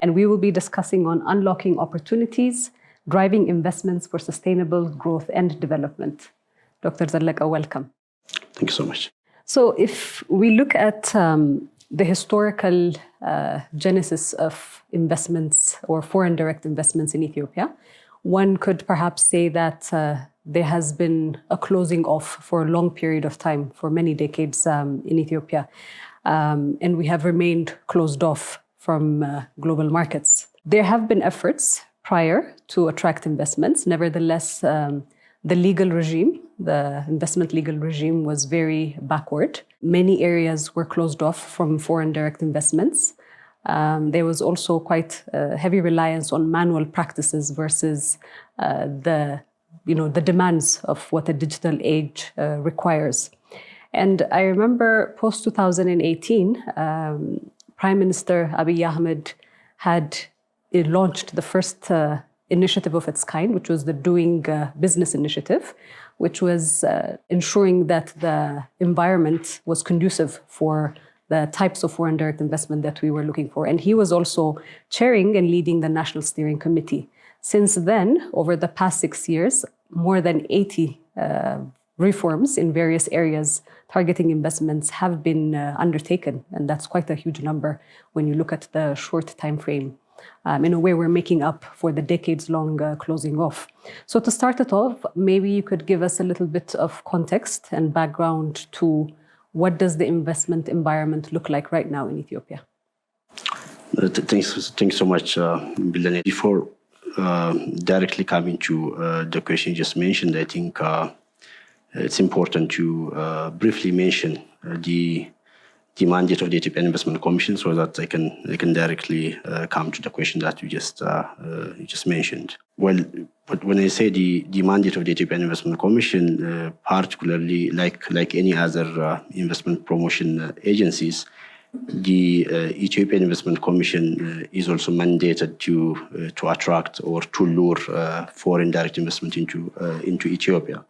And we will be discussing on unlocking opportunities, driving investments for sustainable growth and development. Dr. Zeleke, welcome. Thank you so much. So if we look at the historical genesis of investments or foreign direct investments in Ethiopia, one could perhaps say that there has been a closing off for a long period of time, for many decades in Ethiopia. And we have remained closed off from global markets. There have been efforts prior to attract investments. Nevertheless, the legal regime, the investment legal regime, was very backward. Many areas were closed off from foreign direct investments. There was also quite a heavy reliance on manual practices versus the demands of what a digital age requires. And I remember post-2018, Prime Minister Abiy Ahmed had launched the first initiative of its kind, which was the Doing Business Initiative, which was ensuring that the environment was conducive for the types of foreign direct investment that we were looking for. And he was also chairing and leading the National Steering Committee. Since then, over the past 6 years, more than 80 reforms in various areas targeting investments have been undertaken. And that's quite a huge number when you look at the short time frame. In a way, we're making up for the decades-long closing off. So to start it off, maybe you could give us a little bit of context and background to what does the investment environment look like right now in Ethiopia? Thanks so much, Bilane. Before directly coming to the question you just mentioned, I think it's important to briefly mention the mandate of the Ethiopian Investment Commission, so that I can directly come to the question that you just mentioned. Well, but when I say the mandate of the Ethiopian Investment Commission, particularly like any other investment promotion agencies, the Ethiopian Investment Commission is also mandated to attract or to lure foreign direct investment into Ethiopia.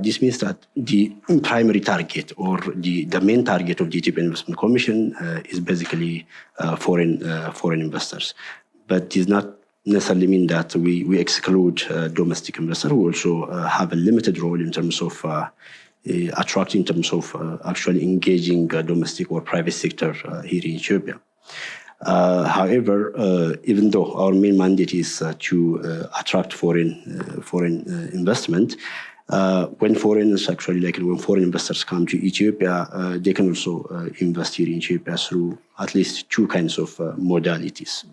This means that the primary target or the main target of the Ethiopian Investment Commission is basically foreign investors. But it does not necessarily mean that we exclude domestic investors who also have a limited role in terms of attracting, in terms of actually engaging domestic or private sector here in Ethiopia. However, even though our main mandate is to attract foreign investment, when foreign investors come to Ethiopia, they can also invest here in Ethiopia through at least two kinds of modalities.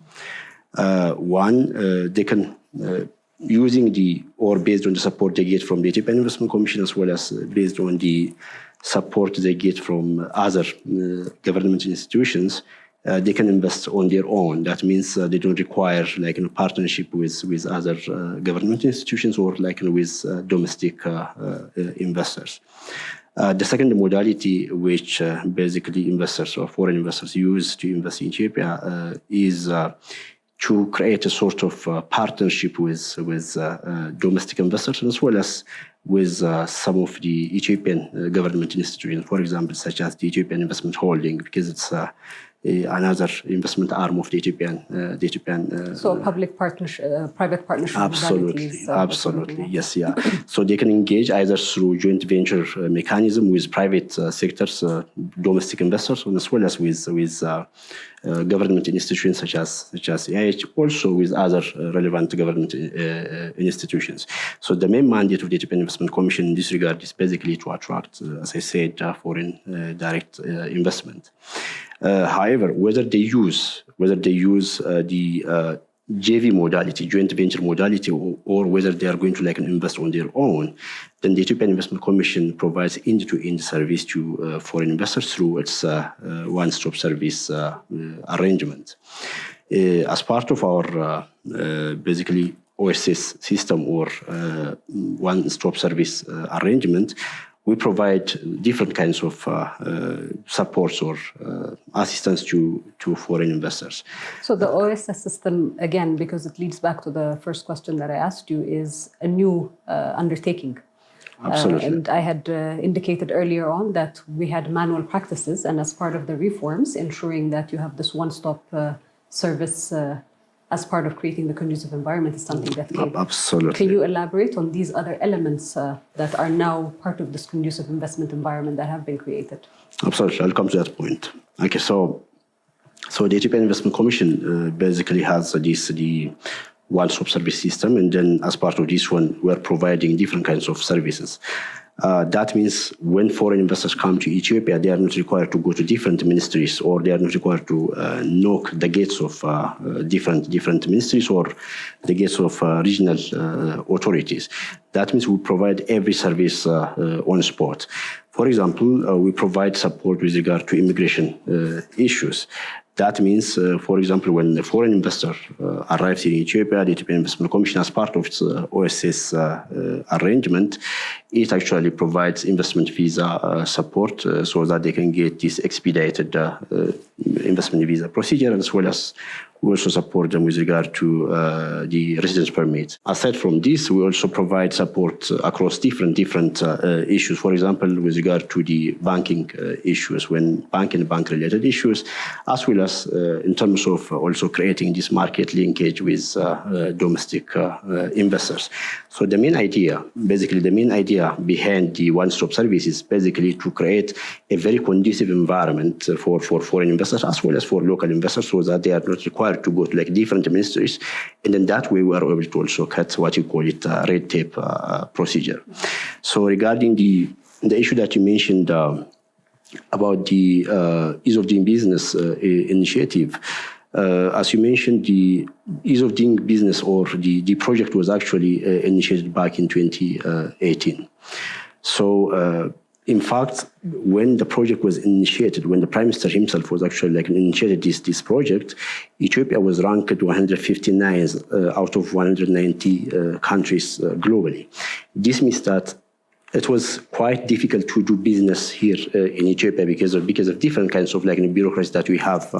One, they can, using based on the support they get from the Ethiopian Investment Commission, as well as based on the support they get from other government institutions, they can invest on their own. That means they don't require partnership with other government institutions or with domestic investors. The second modality, which basically investors or foreign investors use to invest in Ethiopia, is to create a sort of partnership with domestic investors, as well as with some of the Ethiopian government institutions, for example, such as the Ethiopian Investment Holding, because it's another investment arm of the Ethiopian. So public partnership, private partnership. Absolutely, yes, yeah. So they can engage either through joint venture mechanism with private sectors, domestic investors, as well as with government institutions such as EIH, also with other relevant government institutions. So the main mandate of the Ethiopian Investment Commission in this regard is basically to attract, as I said, foreign direct investment. However, whether they use the JV modality, joint venture modality, or whether they are going to invest on their own, then the Ethiopian Investment Commission provides end-to-end service to foreign investors through its one-stop service arrangement. As part of our basically OSS system or one-stop service arrangement, we provide different kinds of supports or assistance to foreign investors. So the OSS system, again, because it leads back to the first question that I asked you, is a new undertaking. Absolutely. And I had indicated earlier on that we had manual practices, and as part of the reforms, ensuring that you have this one-stop service as part of creating the conducive environment is something that came. Absolutely. Can you elaborate on these other elements that are now part of this conducive investment environment that have been created? Absolutely. I'll come to that point. Okay, so the Ethiopian Investment Commission basically has the one-stop service system, and then as part of this one, we're providing different kinds of services. That means when foreign investors come to Ethiopia, they are not required to go to different ministries, or they are not required to knock the gates of different ministries or the gates of regional authorities. That means we provide every service on spot. For example, we provide support with regard to immigration issues. That means, for example, when a foreign investor arrives in Ethiopia, the Ethiopian Investment Commission, as part of its OSS arrangement, it actually provides investment visa support so that they can get this expedited investment visa procedure, as well as we also support them with regard to the residence permit. Aside from this, we also provide support across different issues. For example, with regard to the banking issues, when bank-related issues, as well as in terms of also creating this market linkage with domestic investors. So the main idea behind the one-stop service is basically to create a very conducive environment for foreign investors as well as for local investors, so that they are not required to go to like different ministries, and then that way we are able to also cut what you call it red tape procedure. So regarding the issue that you mentioned about the ease of doing business initiative, as you mentioned, the ease of doing business or the project was actually initiated back in 2018. So in fact, when the project was initiated, when the Prime Minister himself was actually initiated this project, Ethiopia was ranked 159 out of 190 countries globally. This means that it was quite difficult to do business here in Ethiopia because of different kinds of bureaucracies that we have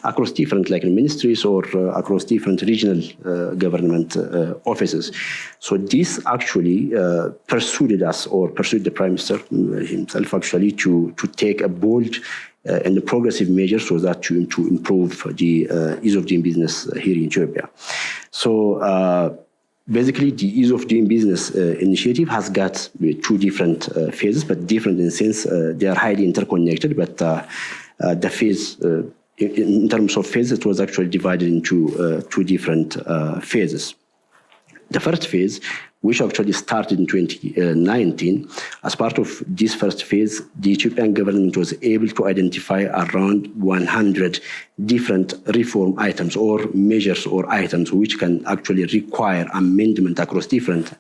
across different ministries or across different regional government offices. So this actually pursued the Prime Minister himself actually to take a bold and a progressive measure so that to improve the ease of doing business here in Ethiopia. So basically, the ease of doing business initiative has got two different phases, but different in the sense they are highly interconnected. But the phase, in terms of phase, it was actually divided into two different phases. The first phase, which actually started in 2019, as part of this first phase, the Ethiopian government was able to identify around 100 different reform items or measures or items which can actually require amendment across different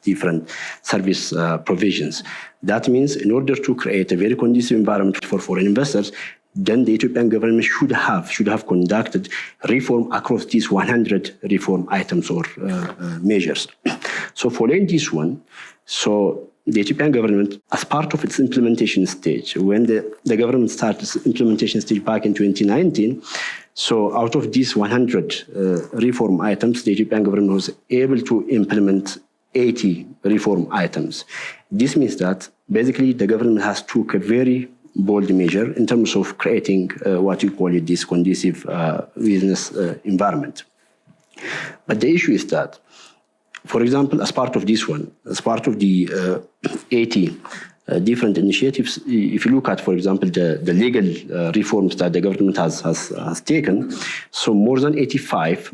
service provisions. That means in order to create a very conducive environment for foreign investors, then the Ethiopian government should have conducted reform across these 100 reform items or measures. So following this one, so the Ethiopian government, as part of its implementation stage, when the government started its implementation stage back in 2019, so out of these 100 reform items, the Ethiopian government was able to implement 80 reform items. This means that basically the government has took a very bold measure in terms of creating what you call it this conducive business environment. But the issue is that, for example, as part of this one, as part of the 80 different initiatives, if you look at, for example, the legal reforms that the government has taken, so more than 85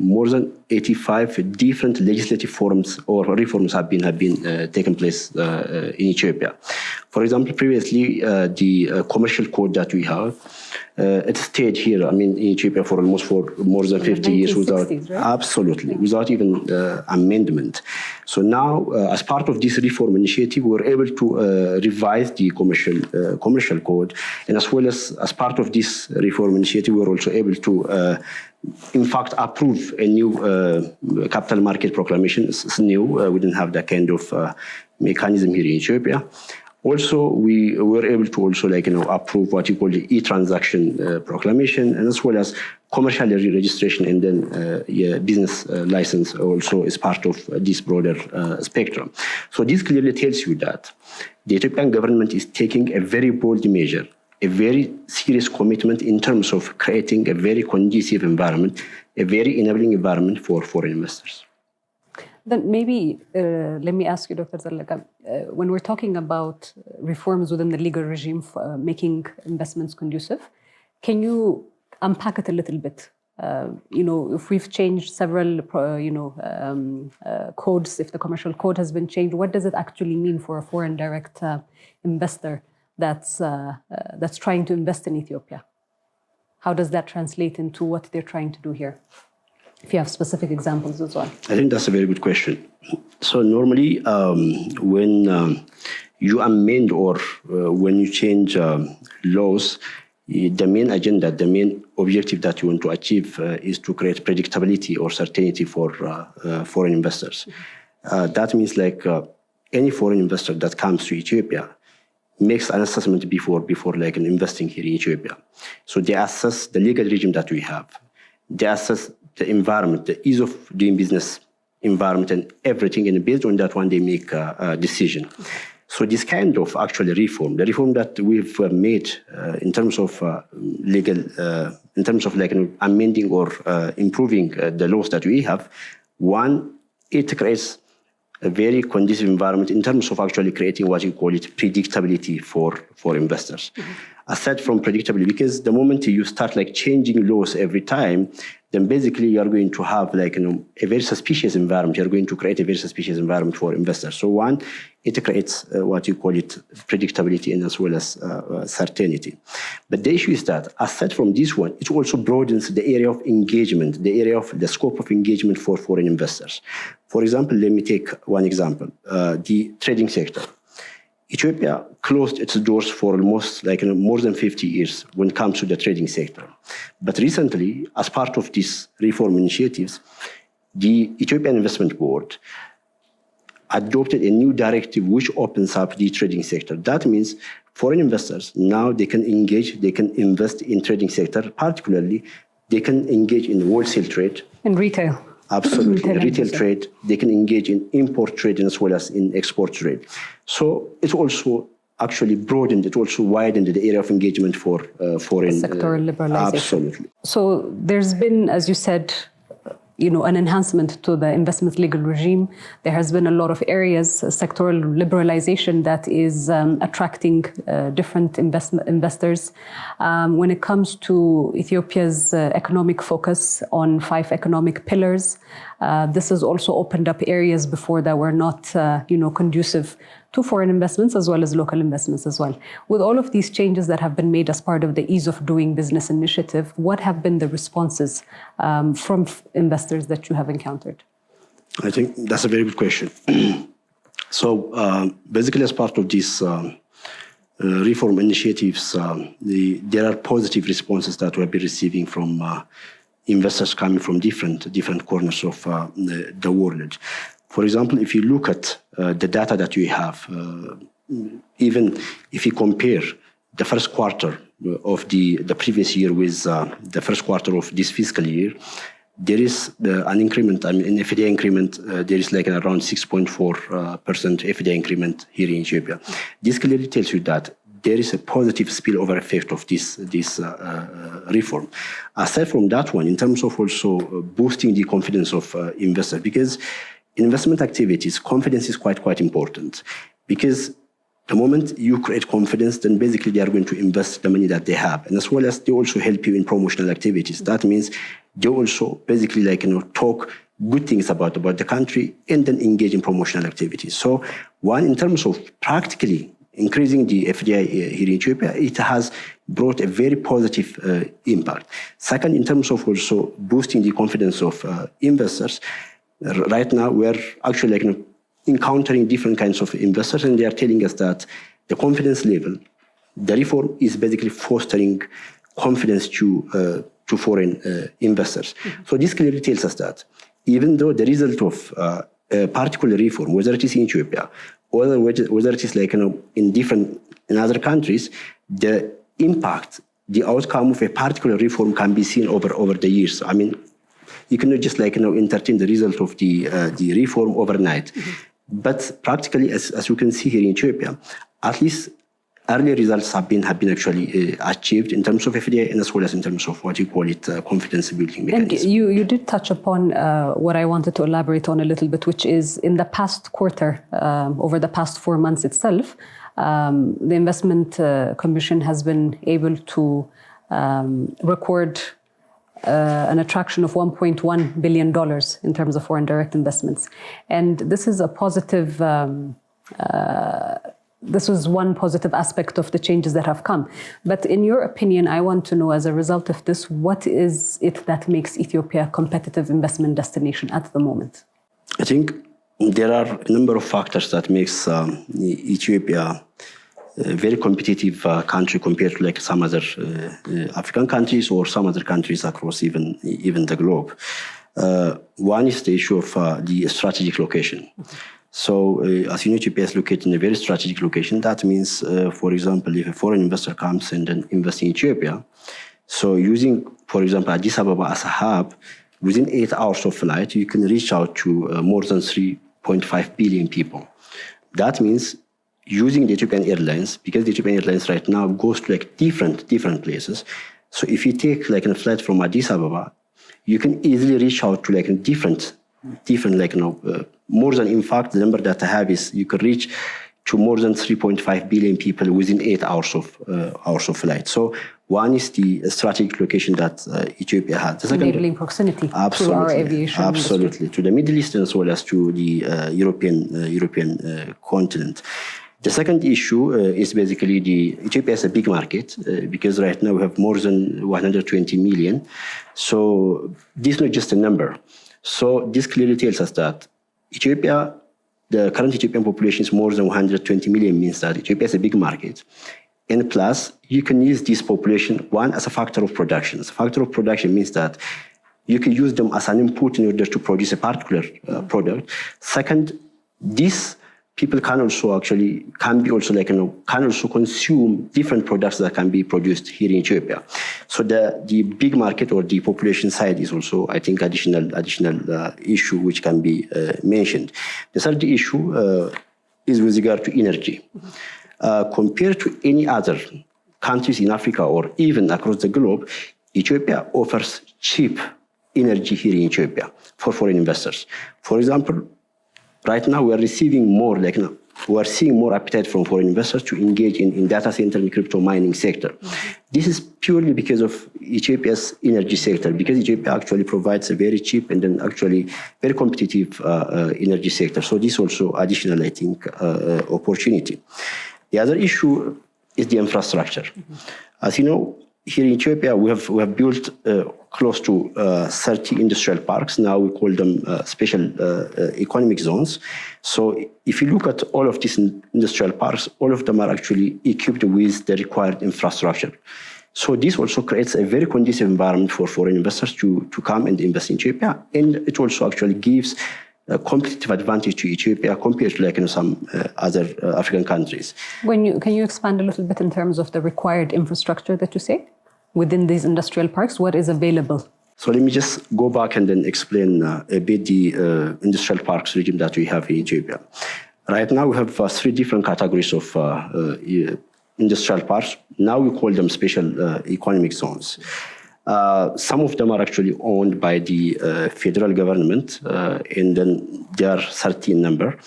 different legislative forms or reforms have been taken place in Ethiopia. For example, previously the commercial code that we have, it stayed here, in Ethiopia for more than 50 years without, right? Absolutely, without even amendment. So now, as part of this reform initiative, we were able to revise the commercial code, and as well as part of this reform initiative, we were also able to, in fact, approve a new capital market proclamation. It's new. We didn't have that kind of mechanism here in Ethiopia. Also, we were able to also approve what you call the e-transaction proclamation, and as well as commercial registration, and then business license also is part of this broader spectrum. So this clearly tells you that the Ethiopian government is taking a very bold measure a very serious commitment in terms of creating a very conducive environment, a very enabling environment for foreign investors. Then maybe let me ask you, Dr. Zeleke, when we're talking about reforms within the legal regime for making investments conducive, can you unpack it a little bit? If we've changed several, codes, if the commercial code has been changed, what does it actually mean for a foreign direct investor that's trying to invest in Ethiopia? How does that translate into what they're trying to do here? If you have specific examples as well. I think that's a very good question. So normally when you amend or when you change laws, the main agenda, the main objective that you want to achieve is to create predictability or certainty for foreign investors. That means like any foreign investor that comes to Ethiopia makes an assessment before like investing here in Ethiopia. So they assess the legal regime that we have. They assess the environment, the ease of doing business environment and everything, and based on that one, they make a decision. So this kind of actually reform, the reform that we've made in terms of legal, in terms of like amending or improving the laws that we have, one, it creates a very conducive environment in terms of actually creating what you call it predictability for investors. Aside from predictability, because the moment you start like changing laws every time, then basically you are going to have like a very suspicious environment. You're going to create a very suspicious environment for investors. So one, it creates what you call it predictability and as well as certainty. But the issue is that aside from this one, it also broadens the area of engagement, the area of the scope of engagement for foreign investors. For example, let me take one example, the trading sector. Ethiopia closed its doors for almost like more than 50 years when it comes to the trading sector. But recently, as part of these reform initiatives, the Ethiopian Investment Board adopted a new directive which opens up the trading sector. That means foreign investors, now they can engage, they can invest in trading sector, particularly they can engage in wholesale trade. In retail. Absolutely. Retail trade, they can engage in import trade as well as in export trade. So it also actually broadened, it also widened the area of engagement for foreign... Sectoral liberalization. Absolutely. So there's been, as you said, an enhancement to the investment legal regime. There has been a lot of areas, sectoral liberalization that is attracting different investors. When it comes to Ethiopia's economic focus on 5 economic pillars, this has also opened up areas before that were not, conducive to foreign investments as well as local investments as well. With all of these changes that have been made as part of the Ease of Doing Business initiative, what have been the responses from investors that you have encountered? I think that's a very good question. So basically as part of these reform initiatives, there are positive responses that we have been receiving from investors coming from different corners of the world. For example, if you look at the data that we have, even if you compare the first quarter of the previous year with the first quarter of this fiscal year, there is an increment, an FDI increment, there is like around 6.4% FDI increment here in Ethiopia. This clearly tells you that there is a positive spillover effect of this reform. Aside from that one, in terms of also boosting the confidence of investors, because investment activities, confidence is quite important, because the moment you create confidence, then basically they are going to invest the money that they have, and as well as they also help you in promotional activities. That means they also basically talk good things about the country and then engage in promotional activities. So one, in terms of practically increasing the FDI here in Ethiopia, it has brought a very positive impact. Second, in terms of also boosting the confidence of investors, right now we're actually encountering different kinds of investors, and they are telling us that the confidence level, the reform is basically fostering confidence to foreign investors. Mm-hmm. So this clearly tells us that even though the result of a particular reform, whether it is in Ethiopia or whether it is in other countries, the impact, the outcome of a particular reform can be seen over the years. I mean, you cannot just entertain the result of the reform overnight. Mm-hmm. But practically, as you can see here in Ethiopia, at least early results have been actually achieved in terms of FDA and as well as in terms of what you call it confidence building mechanism. And you did touch upon what I wanted to elaborate on a little bit, which is in the past quarter, over the past 4 months itself, the Investment Commission has been able to record an attraction of $1.1 billion in terms of foreign direct investments. And this is a positive, this was one positive aspect of the changes that have come. But in your opinion, I want to know, as a result of this, what is it that makes Ethiopia a competitive investment destination at the moment? I think there are a number of factors that makes Ethiopia a very competitive country compared to like some other African countries or some other countries across even the globe. One is the issue of the strategic location. So, as you know, Ethiopia is located in a very strategic location. That means, for example, if a foreign investor comes and then invests in Ethiopia, so using, for example, Addis Ababa as a hub, within 8 hours of flight, you can reach out to more than 3.5 billion people. That means using the Ethiopian Airlines, because the Ethiopian Airlines right now goes to like different places. So if you take like a flight from Addis Ababa, you can easily reach out to like different like, more than, in fact, the number that I have is you could reach to more than 3.5 billion people within 8 hours of flight. So one is the strategic location that Ethiopia has. The second, enabling proximity to our aviation absolutely, industry. to the Middle East as well as to the European continent. The second issue is basically Ethiopia is a big market because right now we have more than 120 million. So this is not just a number. So this clearly tells us that Ethiopia, the current Ethiopian population is more than 120 million, means that Ethiopia is a big market. And plus, you can use this population, one, as a factor of production. As a factor of production means that you can use them as an input in order to produce a particular product. Second, these people can also consume different products that can be produced here in Ethiopia. So the big market or the population side is also, I think, additional issue which can be mentioned. The third issue is with regard to energy. Compared to any other countries in Africa or even across the globe, Ethiopia offers cheap energy here in Ethiopia for foreign investors. For example, right now, we are receiving more, we are seeing more appetite from foreign investors to engage in data center and crypto mining sector. Mm-hmm. This is purely because of Ethiopia's energy sector, because Ethiopia actually provides a very cheap and then actually very competitive energy sector. So this also additional, I think, opportunity. The other issue is the infrastructure. Mm-hmm. As you know, here in Ethiopia, we have built close to 30 industrial parks. Now we call them special economic zones. So if you look at all of these industrial parks, all of them are actually equipped with the required infrastructure. So this also creates a very conducive environment for foreign investors to come and invest in Ethiopia. And it also actually gives a competitive advantage to Ethiopia compared to some other African countries. Can you expand a little bit in terms of the required infrastructure that you say within these industrial parks? What is available? So let me just go back and then explain a bit the industrial parks regime that we have in Ethiopia. Right now we have 3 different categories of industrial parks. Now we call them special economic zones. Some of them are actually owned by the federal government, and then they are 13 number.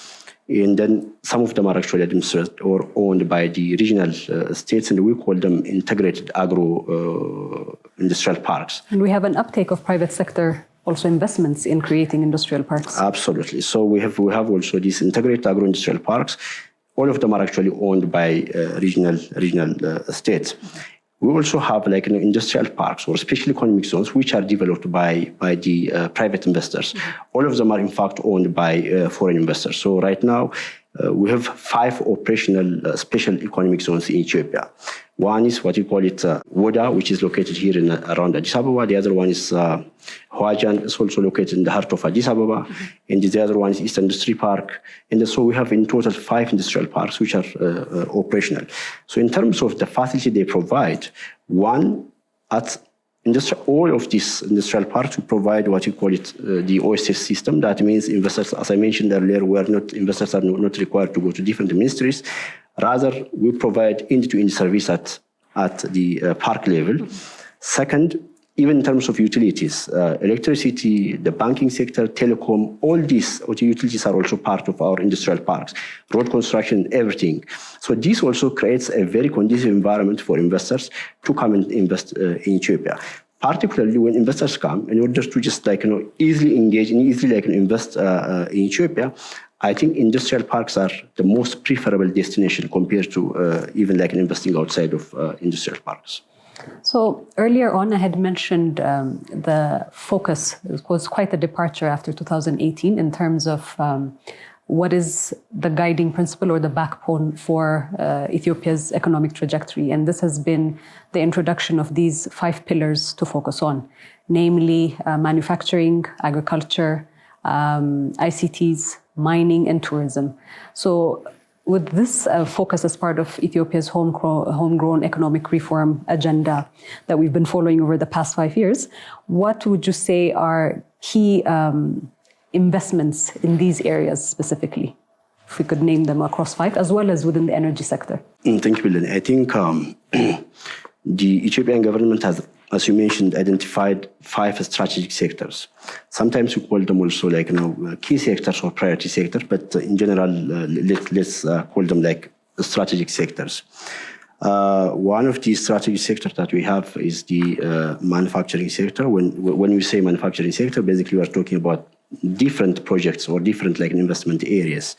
And then some of them are actually administered or owned by the regional states, and we call them integrated agro-industrial parks. And we have an uptake of private sector also investments in creating industrial parks. Absolutely. So we have also these integrated agro-industrial parks. All of them are actually owned by regional states. Mm-hmm. We also have industrial parks or special economic zones which are developed by the private investors. Mm-hmm. All of them are in fact owned by foreign investors. So right now we have 5 operational special economic zones in Ethiopia. One is what you call it Woda, which is located here around Addis Ababa. The other one is Hwajan, is also located in the heart of Addis Ababa. Mm-hmm. And the other one is East Industry Park. And so we have in total 5 industrial parks which are operational. So in terms of the facility they provide, one, all of these industrial parks, we provide what you call it the OSS system. That means investors, as I mentioned earlier, investors are not required to go to different ministries. Rather, we provide end-to-end service at the park level. Second, even in terms of utilities, electricity, the banking sector, telecom, all these utilities are also part of our industrial parks, road construction, everything. So this also creates a very conducive environment for investors to come and invest in Ethiopia. Particularly when investors come, in order to just easily engage and easily invest in Ethiopia, I think industrial parks are the most preferable destination compared to even investing outside of industrial parks. So earlier on, I had mentioned the focus was quite a departure after 2018 in terms of what is the guiding principle or the backbone for Ethiopia's economic trajectory. And this has been the introduction of these 5 pillars to focus on, namely manufacturing, agriculture, ICTs, mining, and tourism. So with this focus as part of Ethiopia's homegrown economic reform agenda that we've been following over the past 5 years, what would you say are key investments in these areas specifically? If we could name them across 5, as well as within the energy sector. Thank you, Billy. I think the Ethiopian government has, as you mentioned, identified 5 strategic sectors. Sometimes we call them also key sectors or priority sectors, but in general, let's call them strategic sectors. One of the strategic sectors that we have is the manufacturing sector. When we say manufacturing sector, basically we're talking about different projects or different investment areas.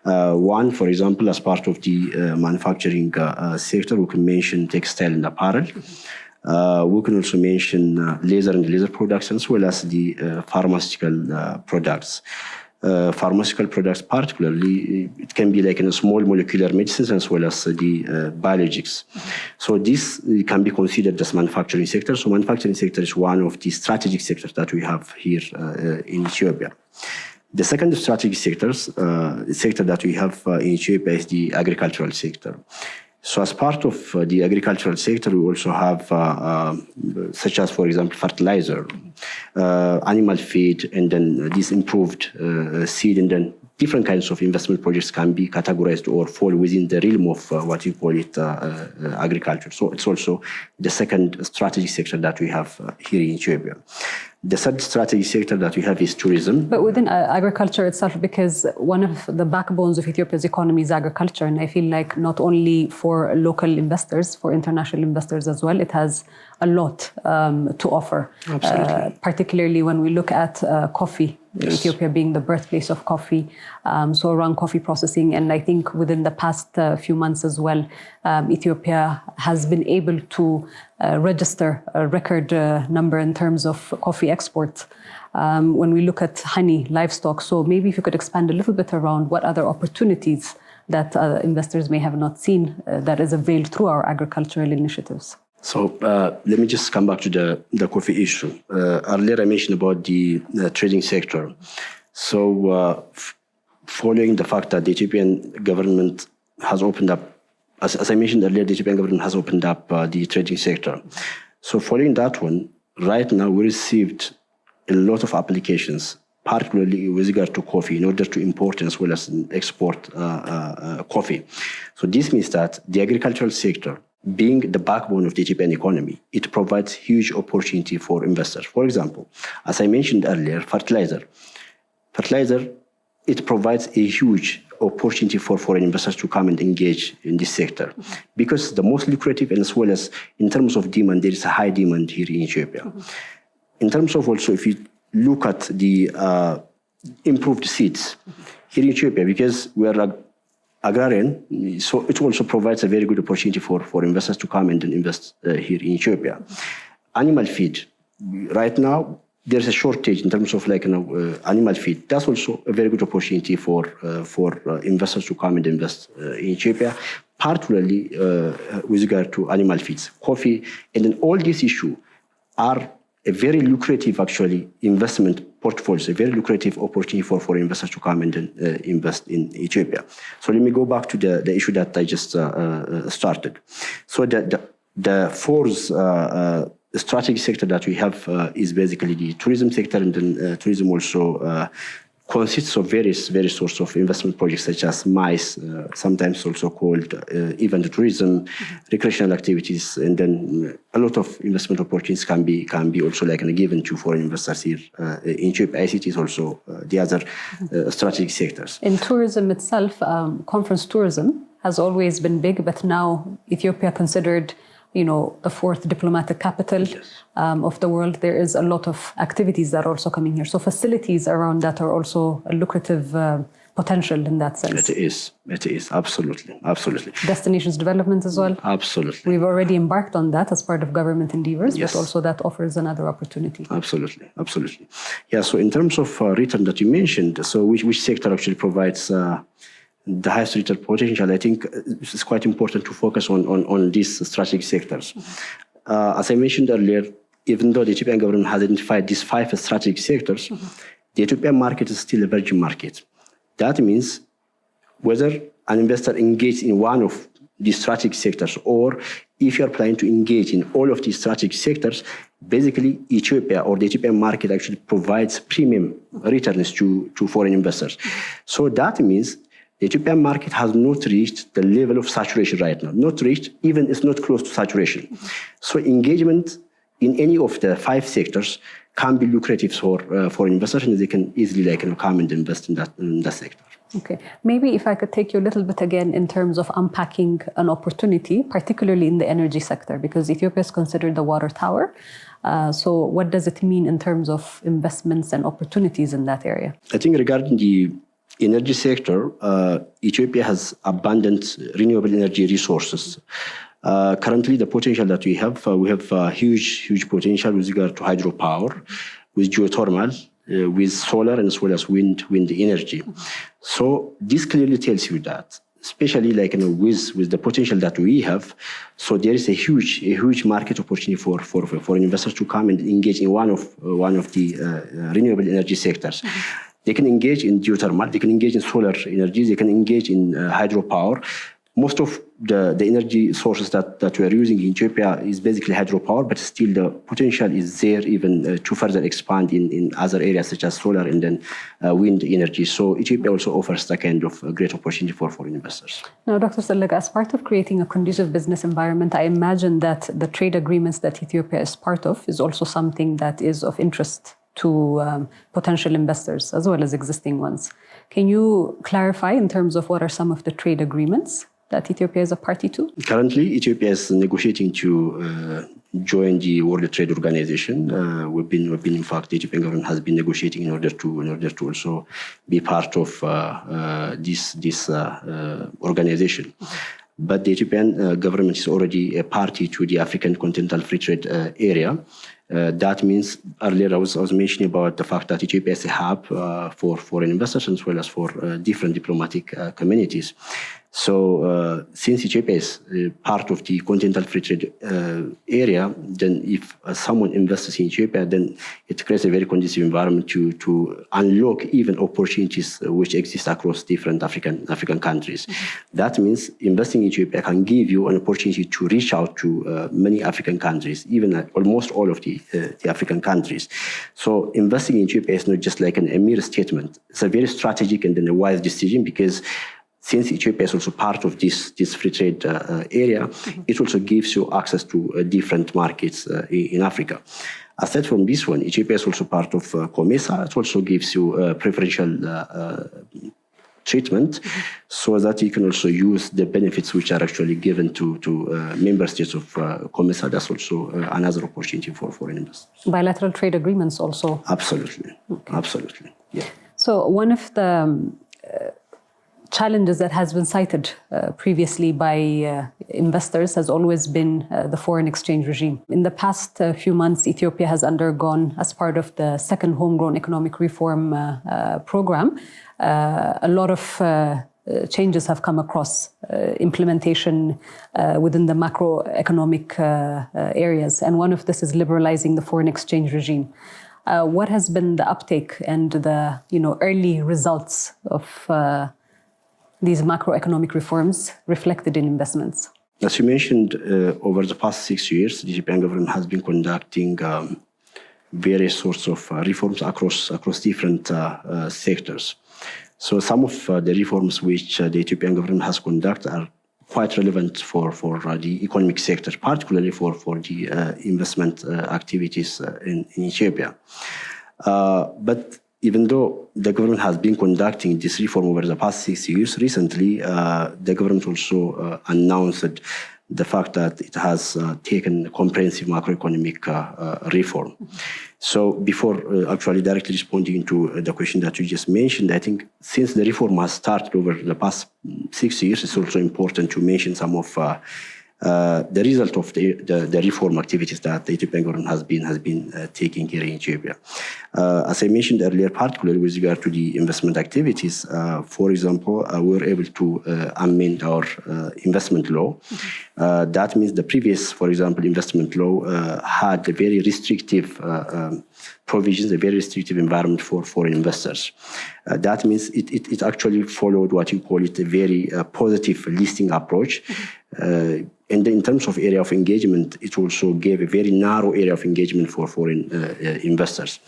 One, for example, as part of the manufacturing sector, we can mention textile and apparel. We can also mention laser and laser products, as well as the pharmaceutical products. Pharmaceutical products, particularly, it can be in small molecular medicines as well as the biologics. So this can be considered as manufacturing sector. So manufacturing sector is one of the strategic sectors that we have here in Ethiopia. The second strategic sector that we have in Ethiopia is the agricultural sector. So as part of the agricultural sector, we also have, such as, for example, fertilizer, animal feed, and then this improved seed, and then different kinds of investment projects can be categorized or fall within the realm of what you call it agriculture. So it's also the second strategic sector that we have here in Ethiopia. The third strategic sector that we have is tourism. But within agriculture itself, because one of the backbones of Ethiopia's economy is agriculture, and I feel like not only for local investors, for international investors as well, it has a lot to offer. Absolutely. Particularly when we look at coffee, yes. Ethiopia being the birthplace of coffee, so around coffee processing. And I think within the past few months as well, Ethiopia has been able to register a record number in terms of coffee exports. When we look at honey, livestock, so maybe if you could expand a little bit around what other opportunities that investors may have not seen that is availed through our agricultural initiatives. So let me just come back to the coffee issue. Earlier I mentioned about the trading sector. So following the fact that the Ethiopian government has opened up, as I mentioned earlier, the Ethiopian government has opened up the trading sector. So following that one, right now we received a lot of applications, particularly with regard to coffee, in order to import as well as export coffee. So this means that the agricultural sector, being the backbone of the Ethiopian economy, it provides huge opportunity for investors. For example, as I mentioned earlier, fertilizer, it provides a huge opportunity for foreign investors to come and engage in this sector, because the most lucrative, and as well as in terms of demand, there is a high demand here in Ethiopia. In terms of also, if you look at the improved seeds here in Ethiopia, because we are agrarian, so it also provides a very good opportunity for investors to come and invest here in Ethiopia. Animal feed, right now, there's a shortage in terms of animal feed. That's also a very good opportunity for investors to come and invest in Ethiopia, particularly with regard to animal feeds, coffee, and then all these issues are a very lucrative, actually, investment portfolios, a very lucrative opportunity for investors to come and invest in Ethiopia. So let me go back to the issue that I just started. So the fourth strategic sector that we have is basically the tourism sector, and then tourism also consists of various sorts of investment projects such as MICE, sometimes also called event tourism, recreational activities, and then a lot of investment opportunities can be also given to foreign investors here in Ethiopia. ICT is also the other strategic sectors. In tourism itself, conference tourism has always been big, but now Ethiopia considered the fourth diplomatic capital of the world. There is a lot of activities that are also coming here. So facilities around that are also a lucrative potential in that sense. It is, absolutely. Destinations development as well. Absolutely. We've already embarked on that as part of government endeavors, but also that offers another opportunity. Absolutely. Yeah, so in terms of return that you mentioned, so which sector actually provides the highest return potential, I think it's quite important to focus on these strategic sectors. As I mentioned earlier, even though the Ethiopian government has identified these 5 strategic sectors, the Ethiopian market is still a virgin market. That means whether an investor engages in one of these strategic sectors, or if you're planning to engage in all of these strategic sectors, basically Ethiopia or the Ethiopian market actually provides premium returns to foreign investors. So that means the Ethiopian market has not reached the level of saturation right now. Even it's not close to saturation. So engagement in any of the 5 sectors can be lucrative for investors, and they can easily come and invest in that sector. Okay. Maybe if I could take you a little bit again in terms of unpacking an opportunity, particularly in the energy sector, because Ethiopia is considered the water tower. So what does it mean in terms of investments and opportunities in that area? I think regarding the energy sector, Ethiopia has abundant renewable energy resources. Currently, the potential that we have huge potential with regard to hydropower, with geothermal, with solar, and as well as wind energy. So this clearly tells you that, especially with the potential that we have, so there is a huge market opportunity for investors to come and engage in one of the renewable energy sectors. They can engage in geothermal, they can engage in solar energy, they can engage in hydropower. Most of the energy sources that we are using in Ethiopia is basically hydropower, but still the potential is there even to further expand in other areas such as solar and then wind energy. So Ethiopia also offers that kind of great opportunity for foreign investors. Now, Dr. Zeleke, as part of creating a conducive business environment, I imagine that the trade agreements that Ethiopia is part of is also something that is of interest to potential investors as well as existing ones. Can you clarify in terms of what are some of the trade agreements that Ethiopia is a party to? Currently, Ethiopia is negotiating to join the World Trade Organization. We've been, in fact, the Ethiopian government has been negotiating in order to also be part of this organization. But the Ethiopian government is already a party to the African Continental Free Trade Area. That means earlier I was mentioning about the fact that Ethiopia is a hub for foreign investors as well as for different diplomatic communities. So since Ethiopia is part of the Continental Free Trade Area, then if someone invests in Ethiopia, then it creates a very conducive environment to unlock even opportunities which exist across different African countries. That means investing in Ethiopia can give you an opportunity to reach out to many African countries, even almost all of the African countries. So investing in Ethiopia is not just like a mere statement. It's a very strategic and then a wise decision, because since Ethiopia is also part of this free trade area, it also gives you access to different markets in Africa. Aside from this one, Ethiopia is also part of COMESA. It also gives you preferential treatment so that you can also use the benefits which are actually given to member states of COMESA. That's also another opportunity for foreign investors. Bilateral trade agreements also? Absolutely. Okay. Absolutely. Yeah. So one of the challenges that has been cited previously by investors has always been the foreign exchange regime. In the past few months, Ethiopia has undergone, as part of the second homegrown economic reform program, a lot of changes have come across implementation within the macroeconomic areas. And one of this is liberalizing the foreign exchange regime. What has been the uptake and the early results of these macroeconomic reforms reflected in investments? As you mentioned, over the past 6 years, the Ethiopian government has been conducting various sorts of reforms across different sectors. So some of the reforms which the Ethiopian government has conducted are quite relevant for the economic sector, particularly for the investment activities in Ethiopia. But even though the government has been conducting this reform over the past 6 years, recently the government also announced the fact that it has taken comprehensive macroeconomic reform. So before actually directly responding to the question that you just mentioned, I think since the reform has started over the past 6 years, it's also important to mention some of the result of the reform activities that the Ethiopian government has been taking here in Ethiopia. As I mentioned earlier, particularly with regard to the investment activities, for example, we were able to amend our investment law. That means the previous, for example, investment law had a very restrictive provisions, a very restrictive environment for foreign investors. That means it actually followed what you call it a very positive listing approach. And in terms of area of engagement, it also gave a very narrow area of engagement for foreign investors.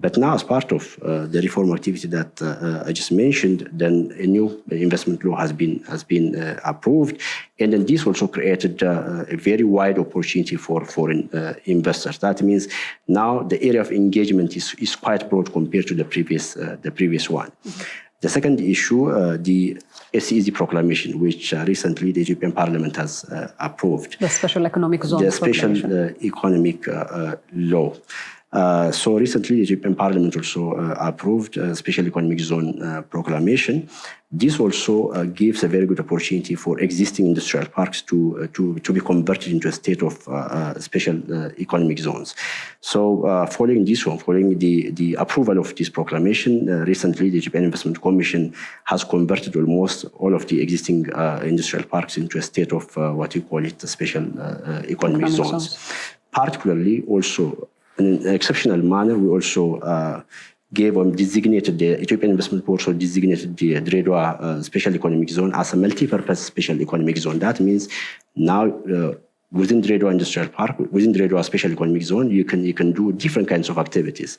But now, as part of the reform activity that I just mentioned, then a new investment law has been approved, and then this also created a very wide opportunity for foreign investors. That means now the area of engagement is quite broad compared to the previous one. The second issue, the SEZ proclamation, which recently the Ethiopian Parliament has approved. The Special Economic Zone The Special Economic Law. So recently, the Ethiopian Parliament also approved a Special Economic Zone proclamation. This also gives a very good opportunity for existing industrial parks to be converted into a state of special economic zones. So following this one, following the approval of this proclamation, recently the Ethiopian Investment Commission has converted almost all of the existing industrial parks into a state of what you call it special economic zones. Particularly also, in an exceptional manner, we also gave or designated the Ethiopian Investment Board, so designated the Dredwa Special Economic Zone as a multi-purpose special economic zone. That means now within Dredwa Industrial Park, within Dredwa Special Economic Zone, you can do different kinds of activities.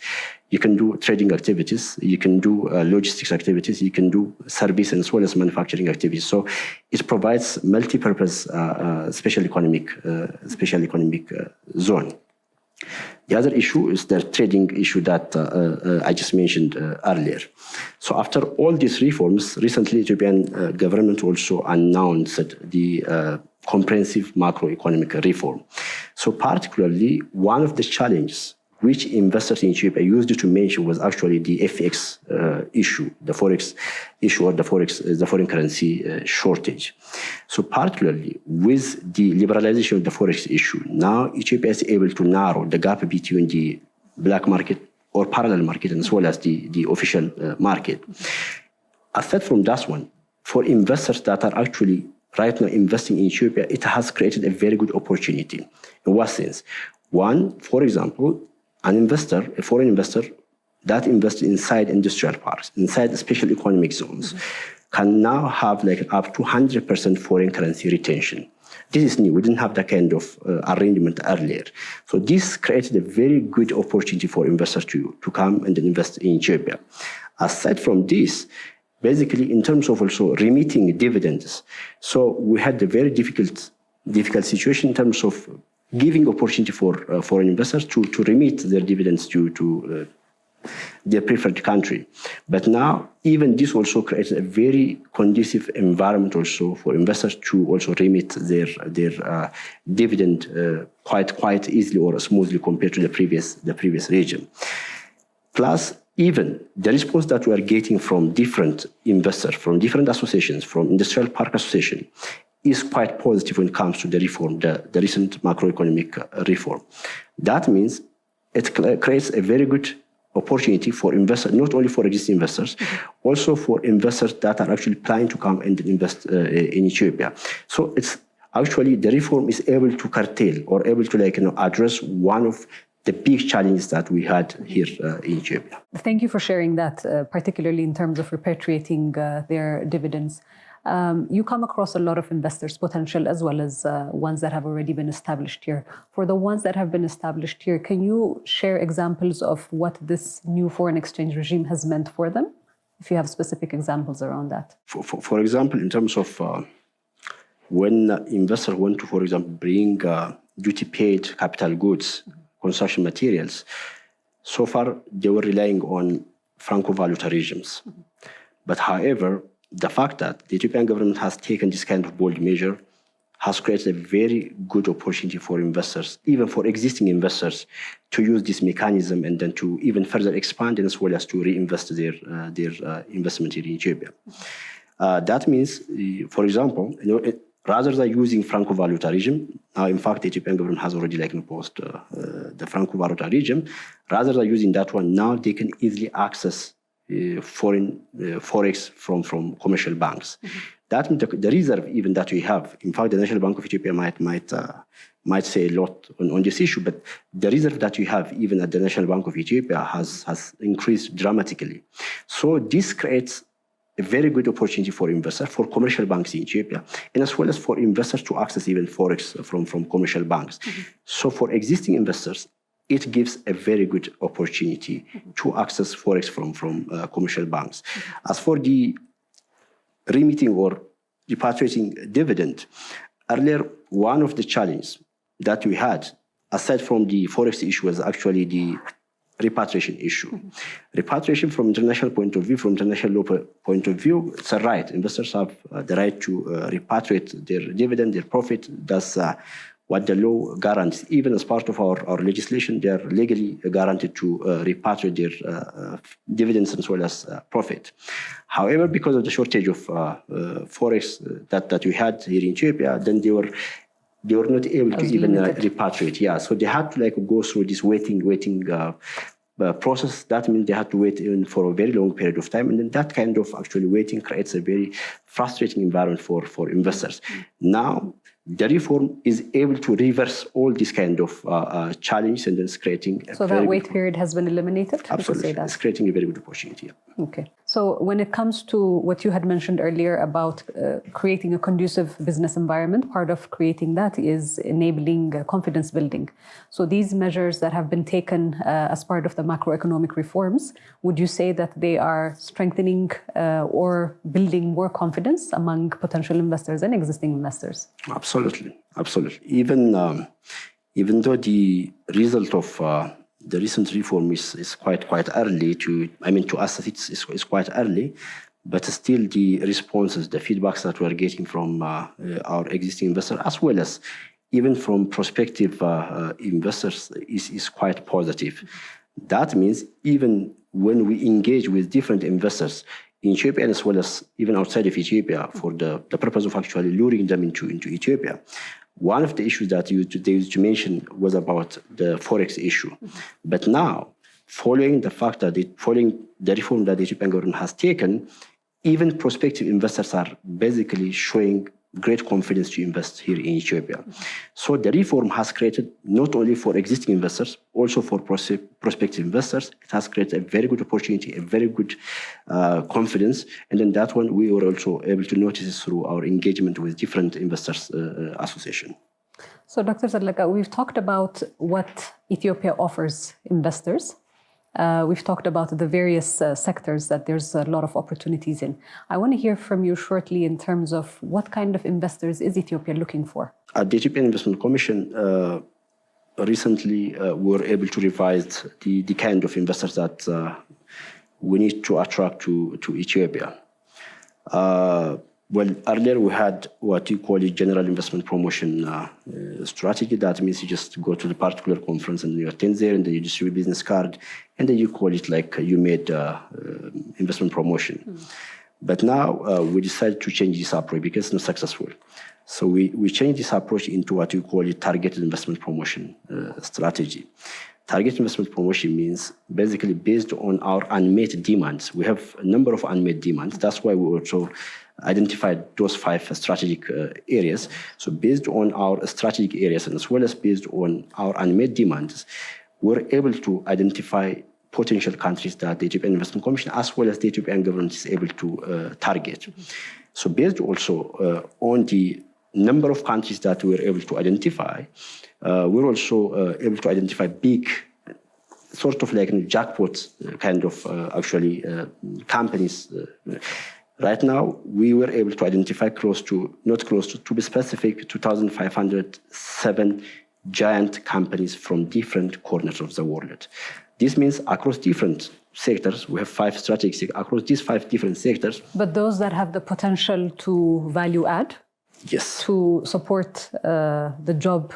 You can do trading activities, you can do logistics activities, you can do service as well as manufacturing activities. So it provides multi-purpose special economic zone. The other issue is the trading issue that I just mentioned earlier. So after all these reforms, recently the Ethiopian government also announced the comprehensive macroeconomic reform. So particularly one of the challenges which investors in Ethiopia used to mention was actually the FX issue, the forex issue, or the foreign currency shortage. So particularly with the liberalization of the forex issue, now Ethiopia is able to narrow the gap between the black market or parallel market as well as the official market. Aside from that one, for investors that are actually right now investing in Ethiopia, it has created a very good opportunity. In what sense? One, for example, a foreign investor that invests inside industrial parks, inside special economic zones, can now have like up to 100% foreign currency retention. This is new. We didn't have that kind of arrangement earlier. So this created a very good opportunity for investors to come and invest in Ethiopia. Aside from this, basically in terms of also remitting dividends, so we had a very difficult situation in terms of giving opportunity for foreign investors to remit their dividends to their preferred country. But now, even this also creates a very conducive environment also for investors to also remit their dividend quite easily or smoothly compared to the previous regime. Plus, even the response that we are getting from different investors, from different associations, from Industrial Park Association, is quite positive when it comes to the reform, the recent macroeconomic reform. That means it creates a very good opportunity for investors, not only for existing investors, also for investors that are actually planning to come and invest in Ethiopia. So it's actually the reform is able to curtail or able to address one of the big challenges that we had here in Ethiopia. Thank you for sharing that, particularly in terms of repatriating their dividends. You come across a lot of investors, potential as well as ones that have already been established here. For the ones that have been established here, can you share examples of what this new foreign exchange regime has meant for them? If you have specific examples around that. For example, in terms of when investors want to, for example, bring duty-paid capital goods, construction materials, so far they were relying on Franco-valuta regimes. But however, the fact that the Ethiopian government has taken this kind of bold measure has created a very good opportunity for investors, even for existing investors, to use this mechanism and then to even further expand as well as to reinvest their investment here in Ethiopia. That means, for example, rather than using Franco-valuta regime, in fact, the Ethiopian government has already imposed the Franco-valuta regime. Rather than using that one, now they can easily access foreign forex from commercial banks. That means the reserve even that we have. In fact, the National Bank of Ethiopia might say a lot on this issue, but the reserve that we have even at the National Bank of Ethiopia has increased dramatically. So this creates a very good opportunity for investors, for commercial banks in Ethiopia, and as well as for investors to access even forex from commercial banks. So for existing investors, it gives a very good opportunity to access forex from commercial banks. As for the remitting or repatriating dividend, earlier one of the challenges that we had, aside from the forex issue, was actually the repatriation issue. Repatriation from international point of view, from international law point of view, it's a right. Investors have the right to repatriate their dividend, their profit. That's what the law guarantees. Even as part of our legislation, they are legally guaranteed to repatriate their dividends as well as profit. However, because of the shortage of forex that we had here in Ethiopia, then they were not able to even repatriate. Yeah, so they had to go through this waiting process. That means they had to wait even for a very long period of time, and then that kind of actually waiting creates a very frustrating environment for investors. Now, the reform is able to reverse all these kind of challenges, and then it's creating so that wait period has been eliminated? Absolutely. It's creating a very good opportunity. Yeah. Okay. So when it comes to what you had mentioned earlier about creating a conducive business environment, part of creating that is enabling confidence building. So these measures that have been taken as part of the macroeconomic reforms, would you say that they are strengthening or building more confidence among potential investors and existing investors? Absolutely. Even though the result of the recent reform is quite early to us, it's quite early, but still the responses, the feedbacks that we're getting from our existing investors, as well as even from prospective investors, is quite positive. That means even when we engage with different investors in Ethiopia, as well as even outside of Ethiopia, for the purpose of actually luring them into Ethiopia, one of the issues that you mentioned was about the forex issue. But now, following the fact that following the reform that the Ethiopian government has taken, even prospective investors are basically showing great confidence to invest here in Ethiopia. So the reform has created, not only for existing investors, also for prospective investors, it has created a very good opportunity, a very good confidence. And then that one, we were also able to notice through our engagement with different investors association. So Dr. Zeleke, we've talked about what Ethiopia offers investors. We've talked about the various sectors that there's a lot of opportunities in. I want to hear from you shortly in terms of what kind of investors is Ethiopia looking for? At the Ethiopian Investment Commission, recently we were able to revise the kind of investors that we need to attract to Ethiopia. Well, earlier we had what you call a general investment promotion strategy. That means you just go to the particular conference and you attend there, and then you distribute business card, and then you call it like you made investment promotion. But now we decided to change this approach because it's not successful. So we changed this approach into what you call a targeted investment promotion strategy. Target investment promotion means basically based on our unmet demands. We have a number of unmet demands. That's why we also identified those 5 strategic areas. So based on our strategic areas and as well as based on our unmet demands, we're able to identify potential countries that the Ethiopian Investment Commission as well as the Ethiopian government is able to target. So based also on the number of countries that we were able to identify, we're also able to identify big, sort of like jackpot kind of companies. Right now, we were able to identify to be specific, 2,507 giant companies from different corners of the world. This means across different sectors, we have 5 strategic across these 5 different sectors. But those that have the potential to value add? Yes. To support the job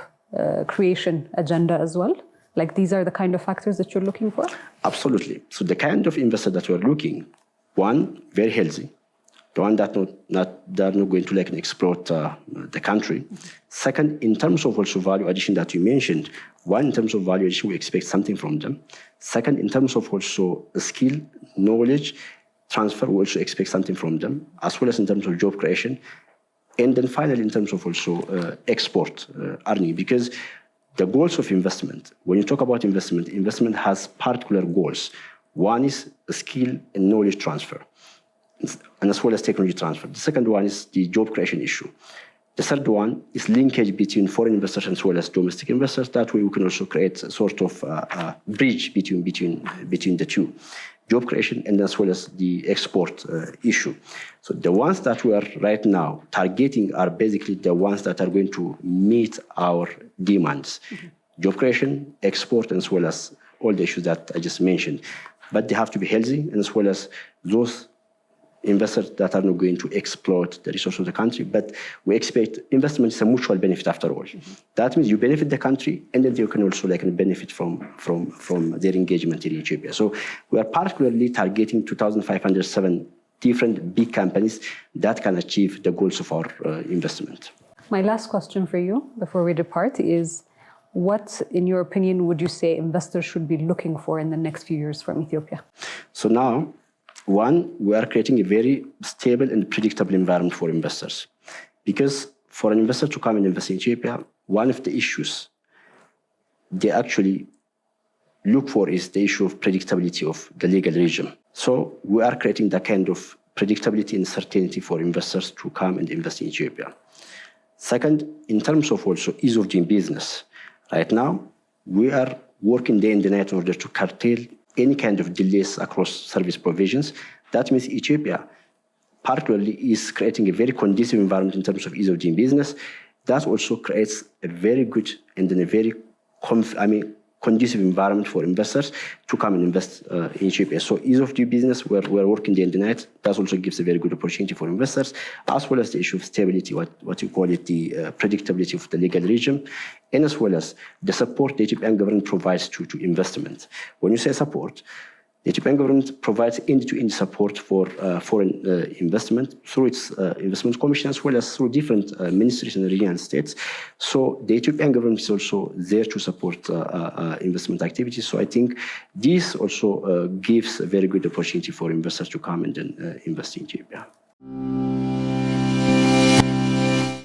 creation agenda as well? Like these are the kind of factors that you're looking for? Absolutely. So the kind of investor that we're looking, one, very healthy. The one that they're not going to exploit the country. Second, in terms of also value addition that you mentioned, one, in terms of value addition, we expect something from them. Second, in terms of also skill, knowledge, transfer, we also expect something from them, as well as in terms of job creation. And then finally, in terms of also export earning, because the goals of investment, when you talk about investment, investment has particular goals. One is skill and knowledge transfer, and as well as technology transfer. The second one is the job creation issue. The third one is linkage between foreign investors as well as domestic investors. That way we can also create a sort of bridge between the two. Job creation and as well as the export issue. So the ones that we are right now targeting are basically the ones that are going to meet our demands. Mm-hmm. Job creation, export, as well as all the issues that I just mentioned. But they have to be healthy, and as well as those investors that are not going to exploit the resources of the country. But we expect investment is a mutual benefit after all. Mm-hmm. That means you benefit the country, and then you can also benefit from their engagement in Ethiopia. So we are particularly targeting 2,507 different big companies that can achieve the goals of our investment. My last question for you before we depart is, what, in your opinion, would you say investors should be looking for in the next few years from Ethiopia? So now, one, we are creating a very stable and predictable environment for investors. Because for an investor to come and invest in Ethiopia, one of the issues they actually look for is the issue of predictability of the legal regime. So we are creating that kind of predictability and certainty for investors to come and invest in Ethiopia. Second, in terms of also ease of doing business, right now we are working day and night in order to curtail any kind of delays across service provisions. That means Ethiopia particularly is creating a very conducive environment in terms of ease of doing business. That also creates a very good and then a very conducive environment for investors to come and invest in Ethiopia. So ease of doing business, we're working day and night. That also gives a very good opportunity for investors, as well as the issue of stability, what you call it, the predictability of the legal regime, and as well as the support the Ethiopian government provides to investment. When you say support, the Ethiopian government provides end-to-end support for foreign investment through its investment commission, as well as through different ministries in the United States. So the Ethiopian government is also there to support investment activities. So I think this also gives a very good opportunity for investors to come and invest in Ethiopia.